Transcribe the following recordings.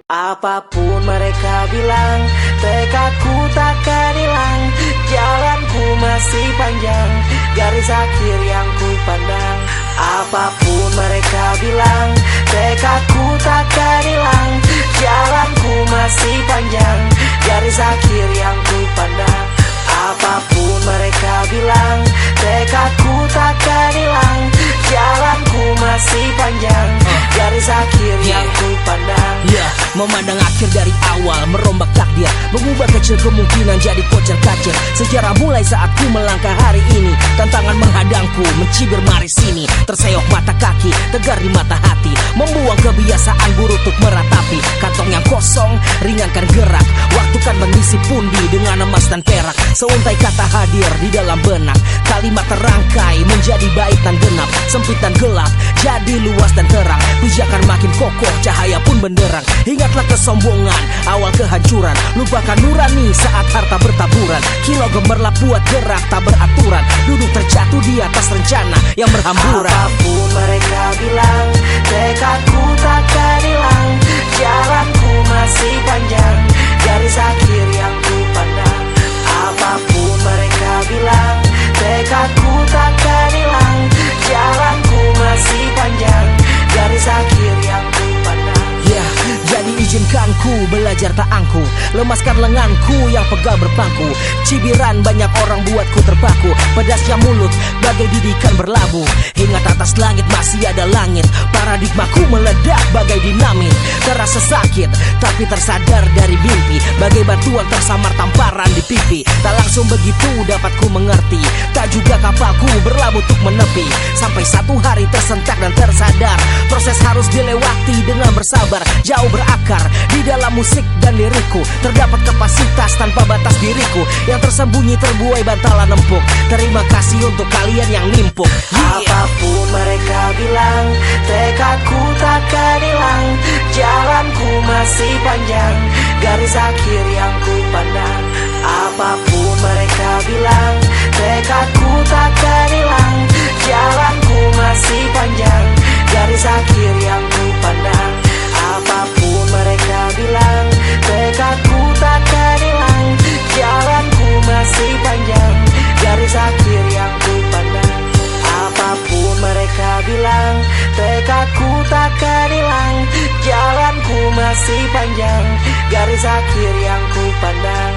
Apapun mereka bilang, tekadku takkan hilang. Jalanku masih panjang, garis akhir yang ku pandang. Apapun mereka bilang, tekadku takkan hilang. Jalanku masih panjang, garis akhir yang ku pandang. Apapun mereka bilang, tekadku takkan hilang. Jalanku masih panjang, garis akhir yang ku pandang. Memandang akhir dari awal, merombak takdir, mengubah kecil kemungkinan jadi kocar kacir. Sejarah mulai saat ku melangkah hari ini. Tantangan menghadangku, mencibir mari sini. Terseok mata kaki, tegar di mata hati. Membuang kebiasaan buruk untuk meratapi. Kantong yang kosong, ringankan gerak. Waktu kan mengisi pundi dengan emas dan perak. Seuntai kata hadir di dalam benak. Kalimat terangkai menjadi bait dan genap. Sempit dan gelap, jadi luas dan terang. Pijakan makin kokoh, cahaya pun benderang. Ingatlah kesombongan, awal kehancuran. Lupakan nurani saat harta bertaburan. Kilau gemerlap buat gerak tak beraturan. Duduk terjatuh di atas rencana yang berhamburan. Apapun mereka bilang, tekadku takkan hilang. Jalanku masih panjang, garis akhir yang ku pandang. Apapun mereka bilang, tekadku takkan hilang. Jalanku masih panjang, garis akhir yang ku pandang. Jadi izinkan ku belajar tak angku. Lemaskan lenganku yang pegal berpangku. Cibiran banyak orang buatku terpaku. Pedasnya mulut bagai didikan berlabuh. Ingat atas langit masih ada langit. Paradigmaku meledak bagai dinamit. Terasa sakit tapi tersadar dari mimpi. Bagai batuan tersamar tamparan di pipi. Tak langsung begitu dapat ku mengerti. Tak juga kapalku berlabuh untuk menepi. Sampai satu hari tersentak dan tersadar. Proses harus dilewati dengan bersabar. Jauh berakar di dalam musik dan lirikku. Terdapat kapasitas tanpa batas diriku. Yang tersembunyi terbuai bantalan empuk. Terima kasih untuk kalian yang nimpuk. Apapun mereka bilang, tekadku takkan hilang. Jalanku masih panjang, garis akhir yang ku pandang. Apapun mereka bilang, tekadku takkan hilang. Jalanku masih panjang, garis akhir yang ku pandang. Apapun mereka bilang, tekadku takkan hilang. Jalanku masih panjang, garis akhir yang ku pandang. Apapun mereka bilang, tekadku takkan hilang. Jalanku masih panjang, garis akhir yang ku pandang.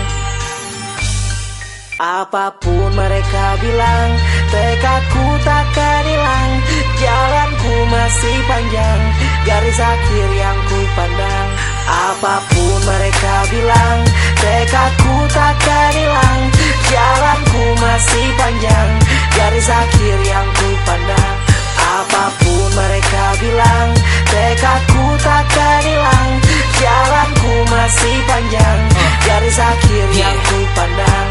Apapun mereka bilang, tekadku takkan hilang. Jalanku masih panjang, garis akhir yang ku pandang. Apapun mereka bilang, tekadku takkan hilang. Jalanku masih panjang, garis akhir yang ku pandang. Apapun mereka bilang, tekadku takkan hilang. Jalanku masih panjang, garis akhir yang ku pandang.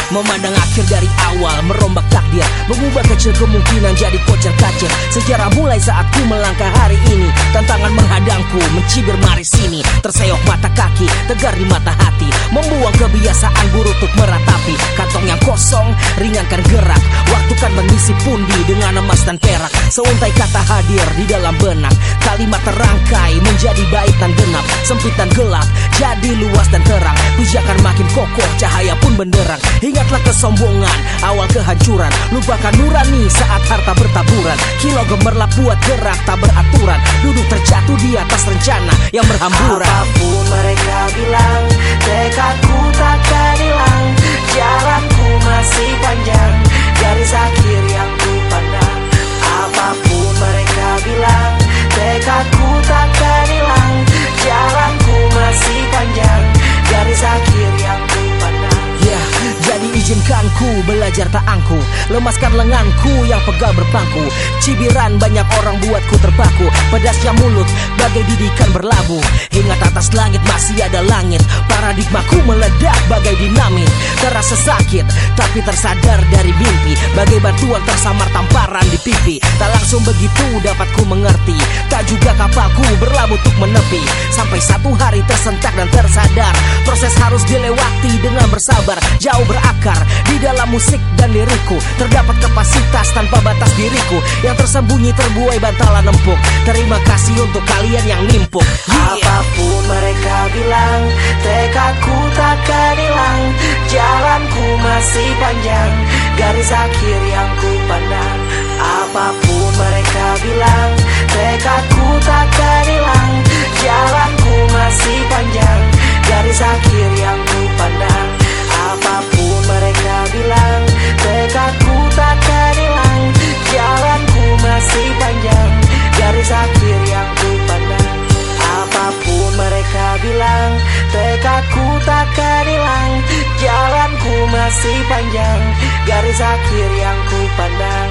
Memandang akhir dari awal, merombak takdir, mengubah kecil kemungkinan jadi kocar kacir. Sejarah mulai saat ku melangkah hari ini. Tantangan menghadangku, mencibir mari sini. Terseok mata kaki, tegar di mata hati. Membuang kebiasaan buruk untuk meratapi. Kantong yang kosong, ringankan gerak. Waktu kan mengisi pundi dengan emas dan perak. Seuntai kata hadir di dalam benak. Kalimat terangkai menjadi bait dan genap. Sempit dan gelap, jadi luas dan terang. Pijakan makin kokoh, cahaya pun benderang. Ingatlah kesombongan, awal kehancuran. Lupakan nurani saat harta bertaburan. Kilau gemerlap buat gerak tak beraturan. Duduk terjatuh di atas rencana yang berhamburan. Apapun mereka bilang, tekadku takkan hilang. Jalanku masih panjang, garis akhir yang ku pandang. Apapun mereka bilang, tekadku takkan hilang. Jalanku masih panjang, garis akhir yang ku pandang. Jadi izinkan ku belajar tak angku. Lemaskan lenganku yang pegal berpangku. Cibiran banyak orang buatku terpaku. Pedasnya mulut bagai didikan berlabuh. Ingat atas langit masih ada langit. Paradigmaku meledak bagai dinamit. Terasa sakit tapi tersadar dari mimpi. Bagai batuan tersamar tamparan di pipi. Tak langsung begitu dapat ku mengerti. Tak juga kapalku berlabuh untuk menepi. Sampai satu hari tersentak dan tersadar. Proses harus dilewati dengan bersabar. Jauh berakar di dalam musik dan lirikku. Terdapat kapasitas tanpa batas diriku. Yang tersembunyi terbuai bantalan empuk. Terima kasih untuk kalian yang nimpuk. Apapun mereka masih panjang, garis akhir yang ku pandang. Apapun mereka bilang, tekadku takkan hilang. Jalanku masih panjang, garis akhir yang ku pandang. Apapun mereka bilang, tekadku takkan hilang. Jalanku masih panjang, garis akhir yang ku pandang. Apapun mereka bilang, tekadku takkan hilang. Jalanku masih panjang, garis akhir yang ku pandang.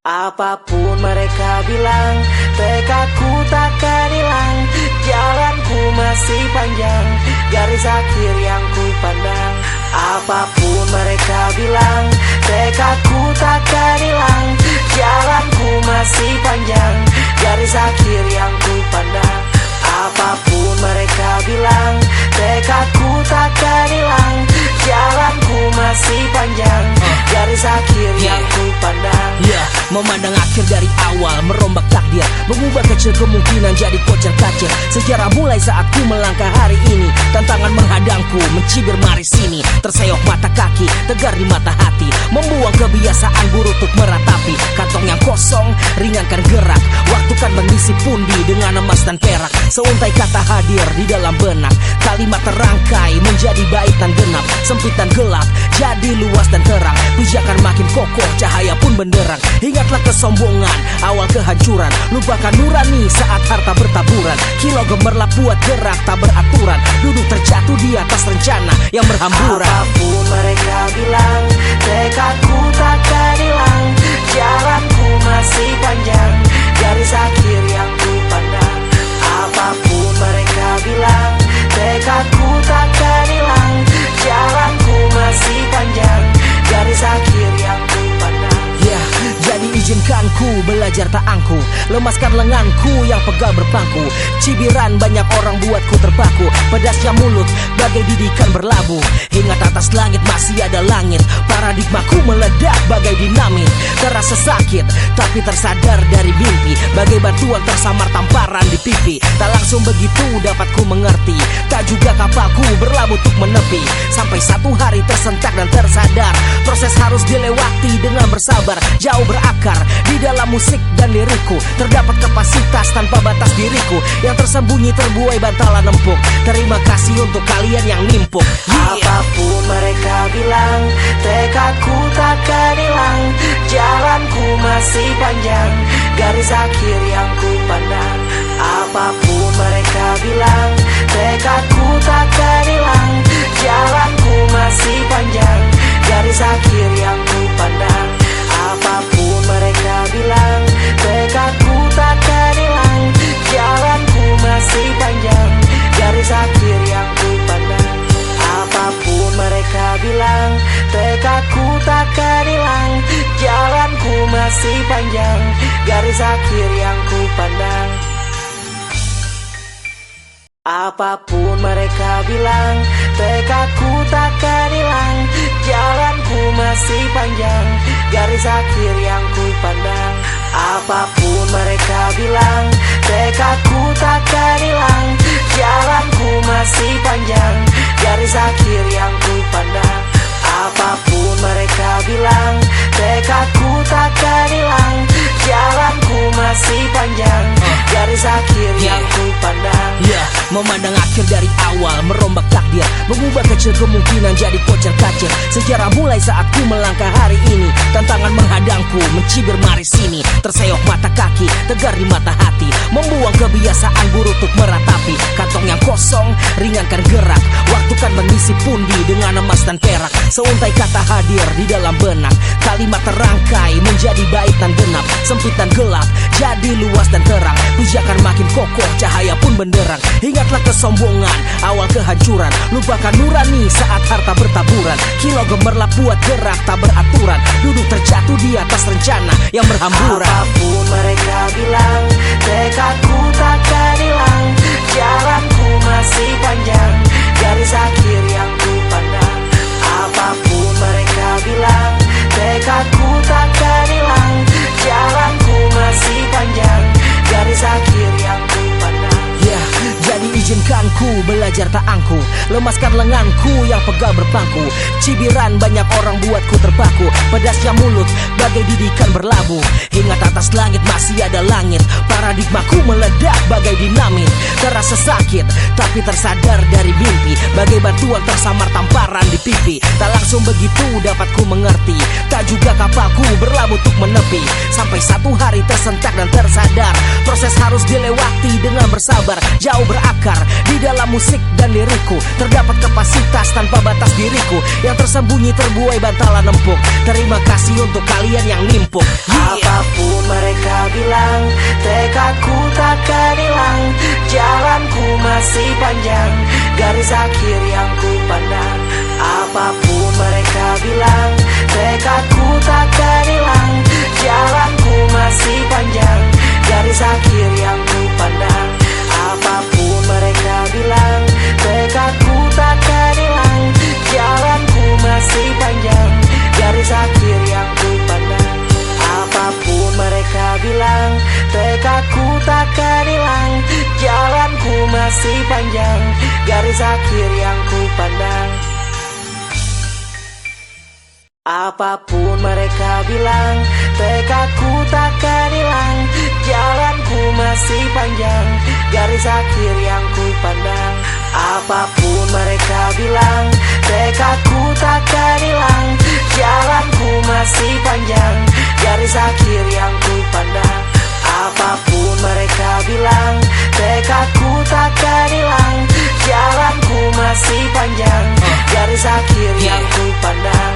Apapun mereka bilang, tekadku takkan hilang. Jalanku masih panjang, garis akhir yang ku pandang. Apapun mereka bilang, tekadku takkan hilang. Jalanku masih panjang, garis akhir yang ku pandang. Apapun mereka bilang, tekadku takkan hilang. Jalanku masih panjang, garis akhir yang ku pandang. Memandang akhir dari awal, merombak takdir, mengubah kecil kemungkinan jadi kocar kacir. Sejarah mulai saat ku melangkah hari ini. Tantangan menghadangku, mencibir mari sini. Terseok mata kaki, tegar di mata hati. Membuang kebiasaan buruk untuk meratapi. Kantong yang kosong, ringankan gerak. Waktu kan mengisi pundi dengan emas dan perak. Seuntai kata hadir di dalam benak. Kalimat terangkai menjadi bait dan genap. Sempit dan gelap, jadi luas dan terang. Pijakan makin kokoh, cahaya pun benderang. Ingatlah kesombongan, awal kehancuran. Lupakan nurani saat harta bertaburan. Kilau gemerlap buat gerak tak beraturan. Duduk terjatuh di atas rencana yang berhamburan. Apapun mereka bilang, tekadku takkan hilang. Jalanku masih panjang, garis akhir yang ku pandang. Apapun mereka bilang, tekadku takkan hilang. Jalanku masih panjang, garis akhir yang ku pandang. Jadi izinkan ku belajar tak angku. Lemaskan lenganku yang pegal berpangku. Cibiran banyak orang buatku terpaku. Pedasnya mulut bagai didikan berlabuh. Ingat atas langit masih ada langit. Paradigmaku meledak bagai dinamit. Terasa sakit tapi tersadar dari mimpi. Bagai batuan tersamar tamparan di pipi. Tak langsung begitu dapat ku mengerti. Tak juga kapalku berlabuh untuk menepi. Sampai satu hari tersentak dan tersadar. Proses harus dilewati dengan bersabar. Jauh berakar di dalam musik dan lirikku. Terdapat kapasitas tanpa batas diriku. Yang tersembunyi terbuai bantalan empuk. Terima kasih untuk kalian yang nimpuk. Apapun mereka bilang, tekadku takkan hilang. Jalanku masih panjang, garis akhir yang ku pandang. Apapun mereka bilang, tekadku takkan hilang. Jalanku masih panjang, garis akhir yang ku pandang. Apapun mereka bilang, tekadku takkan hilang. Jalanku masih panjang, garis akhir yang ku pandang. Apapun mereka bilang, tekadku takkan hilang. Jalanku masih panjang, garis akhir yang ku pandang. Apapun mereka bilang, tekadku takkan hilang. Jalanku masih panjang, garis akhir yang ku pandang. Apapun mereka bilang, tekadku takkan hilang. Jalanku masih panjang, garis akhir yang ku pandang. Apapun mereka bilang, tekadku takkan hilang. Jalanku masih panjang, garis akhir yang ku pandang. Memandang akhir dari awal, merombak takdir, mengubah kecil kemungkinan jadi kocar kacir. Sejarah mulai saat ku melangkah hari ini. Tantangan menghadangku, mencibir mari sini. Terseok mata kaki, tegar di mata hati. Membuang kebiasaan buruk untuk meratapi. Kantong yang kosong, ringankan gerak. Waktu kan mengisi pundi dengan emas dan perak. Seuntai kata hadir di dalam benak. Kalimat terangkai menjadi bait dan genap. Sempit dan gelap, jadi luas dan terang. Pijakan makin kokoh, cahaya pun benderang. Ingatlah kesombongan, awal kehancuran. Lupakan nurani saat harta bertaburan. Kilau gemerlap buat gerak tak beraturan. Duduk terjatuh di atas rencana yang berhamburan. Apapun mereka bilang, tekadku takkan hilang. Jalanku masih panjang, garis akhir yang ku pandang. Apapun mereka bilang, tekadku takkan hilang. Jalanku masih panjang, garis akhir yang ku pandang. Jadi izinkan ku belajar tak angku, lemaskan lenganku yang pegal berpangku. Cibiran banyak orang buatku terpaku, pedasnya mulut bagai didikan berlabuh. Ingat atas langit masih ada langit, paradigmaku meledak bagai dinamit. Terasa sakit tapi tersadar dari mimpi, bagai batuan tersamar tamparan di pipi. Tak langsung begitu dapat ku mengerti, tak juga kapalku berlabuh untuk menepi. Sampai satu hari tersentak dan tersadar, proses harus dilewati dengan bersabar. Jauh berakar di dalam musik dan lirikku, terdapat kapasitas tanpa batas diriku, yang tersembunyi terbuai bantalan empuk. Terima kasih untuk kalian yang nimpuk. Apapun mereka bilang, tekadku takkan hilang. Jalanku masih panjang, garis akhir yang ku pandang. Apapun mereka bilang, tekadku takkan hilang. Jalanku masih panjang, garis akhir yang ku pandang. Apapun mereka bilang, tekadku takkan hilang. Jalanku masih panjang, garis akhir yang ku pandang. Apapun mereka bilang, tekadku takkan hilang. Jalanku masih panjang, garis akhir yang ku pandang. Apapun mereka bilang, tekadku takkan hilang. Jalanku masih panjang, garis akhir yang ku pandang. Apapun mereka bilang, tekadku takkan hilang. Jalanku masih panjang, garis akhir yang ku pandang. Apapun mereka bilang, tekadku takkan hilang. Jalanku masih panjang, garis akhir yang ku pandang.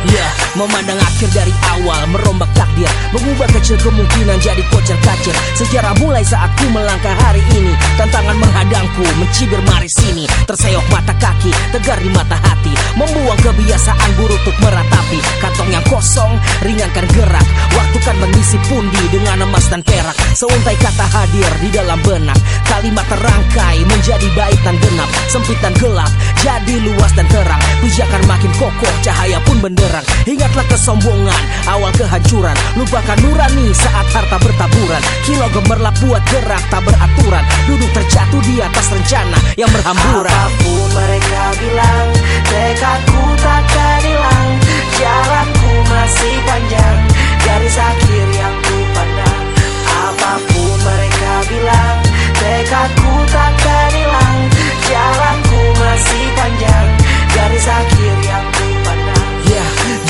Memandang akhir dari awal, merombak takdir, mengubah kecil kemungkinan jadi kocar kacir. Sejarah mulai saat ku melangkah hari ini, tantangan menghadangku, mencibir mari sini. Terseok mata kaki, tegar di mata hati, membuang kebiasaan buruk untuk meratapi. Kantong yang kosong, ringankan gerak, waktu kan mengisi pundi dengan emas dan perak. Seuntai kata hadir di dalam benak, kalimat terangkai menjadi bait dan genap. Sempit dan gelap, jadi luas dan terang, pijakan makin kokoh, cahaya pun benderang. Ingatlah kesombongan, awal kehancuran, lupakan nurani saat harta bertaburan. Kilau gemerlap buat gerak tak beraturan, duduk terjatuh di atas rencana yang berhamburan. Apapun mereka bilang, tekadku takkan hilang. Jalanku masih panjang, garis akhir yang ku pandang. Apapun mereka bilang, tekadku takkan hilang. Jalanku masih panjang, garis akhir yang ku pandang.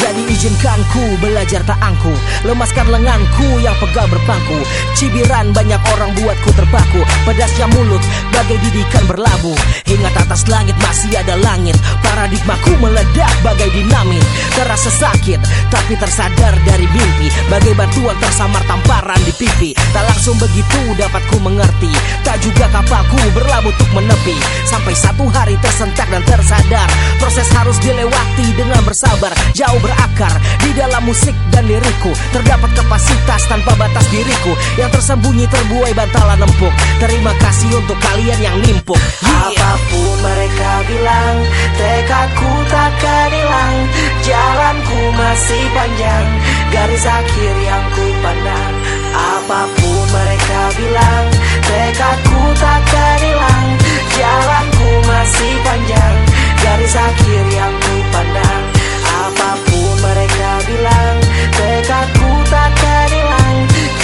Jadi izinkan ku belajar tak angku, lemaskan lenganku yang pegal berpangku. Cibiran banyak orang buatku terpaku, pedasnya mulut bagai didikan berlabuh. Ingat atas langit masih ada langit, paradigmaku meledak bagai dinamit. Terasa sakit tapi tersadar dari mimpi, bagai batuan tersamar tamparan di pipi. Tak langsung begitu dapat ku mengerti, tak juga kapalku berlabuh untuk menepi. Sampai satu hari tersentak dan tersadar, proses harus dilewati dengan bersabar. Jauh berakar di dalam musik dan lirikku, terdapat kapasitas tanpa batas diriku, yang tersembunyi terbuai bantalan empuk. Terima kasih untuk kalian yang nimpuk. Apapun mereka bilang, tekadku takkan hilang. Jalanku masih panjang, garis akhir yang ku pandang. Apapun mereka bilang, tekadku takkan hilang. Jalanku masih panjang, garis akhir yang ku pandang. Apapun mereka bilang, tekadku takkan hilang.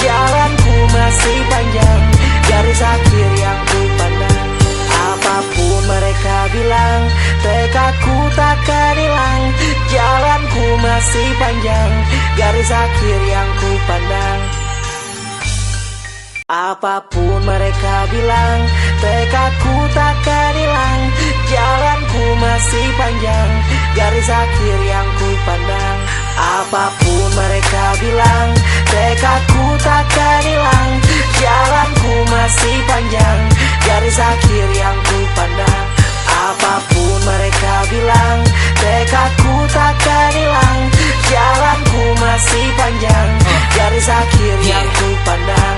Jalanku masih panjang, garis akhir yang ku pandang. Apapun mereka bilang, tekadku takkan hilang. Jalanku masih panjang, garis akhir yang ku pandang. Apapun mereka bilang, tekadku takkan hilang. Jalanku masih panjang, garis akhir yang ku pandang. Apapun mereka bilang, tekadku takkan hilang. Jalanku masih panjang, garis akhir yang ku pandang. Apapun mereka bilang, tekadku takkan hilang. Jalanku masih panjang, garis akhir yang ku pandang.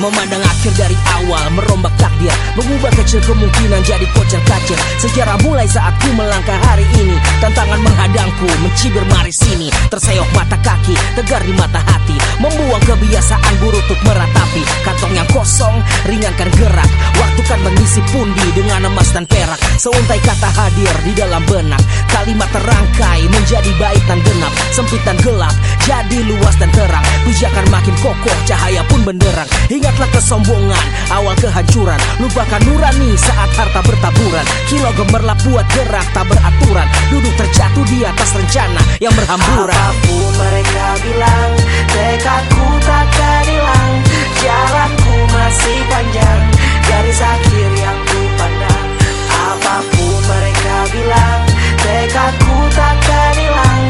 Memandang akhir dari awal, merombak takdir, mengubah kecil kemungkinan jadi kocar kacir. Sejarah mulai saat ku melangkah hari ini, tantangan menghadangku, mencibir mari sini. Terseok mata kaki, tegar di mata hati, membuang kebiasaan buruk untuk meratapi. Kantong yang kosong, ringankan gerak, waktu kan mengisi pundi dengan Bukan emas dan perak, seuntai kata hadir di dalam benak. Kalimat terangkai menjadi bait dan genap, sempit dan gelap jadi luas dan terang. Pijakan makin kokoh, cahaya pun benderang. Ingatlah kesombongan, awal kehancuran. Lupakan nurani saat harta bertaburan. Kilau gemerlap buat gerak tak beraturan. Duduk terjatuh di atas rencana yang berhamburan. Apapun mereka bilang, tekadku takkan hilang. Jalanku masih panjang, garis akhir yang ku pandang. Apapun mereka bilang, tekadku takkan hilang.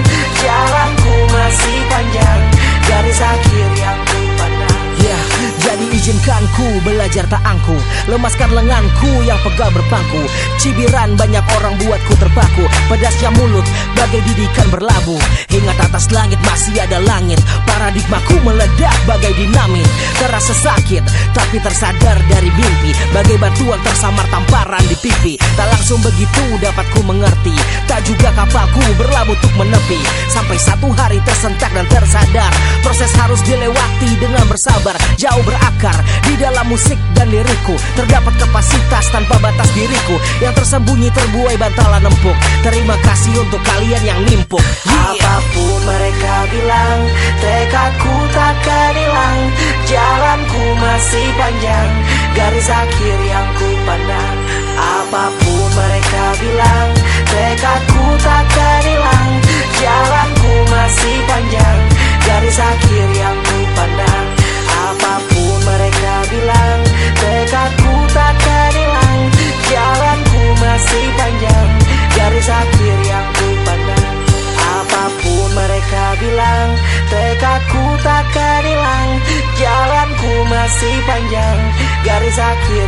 Jalanku masih panjang, garis akhir yang ku pandang. Ya, jadi izinkan ku belajar tak angku, lemaskan lenganku yang pegal berpangku. Cibiran banyak orang buatku terpaku, pedasnya mulut bagai didikan berlabuh. Ingat atas langit masih ada langit, paradigmaku meledak bagai dinamit. Terasa sakit tapi tersadar dari mimpi, bagai batuan tersamar tamparan di pipi. Tak langsung begitu dapat ku mengerti, tak juga kapalku berlabuh untuk menepi. Sampai satu hari tersentak dan tersadar, proses harus dilewati dengan bersabar. Jauh berakar di dalam musik dan liriku, terdapat kapasitas tanpa batas diriku yang tersembunyi terbuai bantalan empuk. Terima kasih untuk kalian yang nimpuk. Apapun mereka bilang, tekadku takkan hilang. Jalanku masih panjang, garis akhir yang ku pandang. Apapun mereka bilang, tekadku takkan hilang. Jalanku masih panjang, garis akhir yang ku pandang. Apapun mereka bilang, tekadku takkan hilang. Jalanku masih panjang, garis akhir yang ku pandang. Apapun mereka bilang, tekadku takkan hilang. Jalanku masih panjang, garis akhir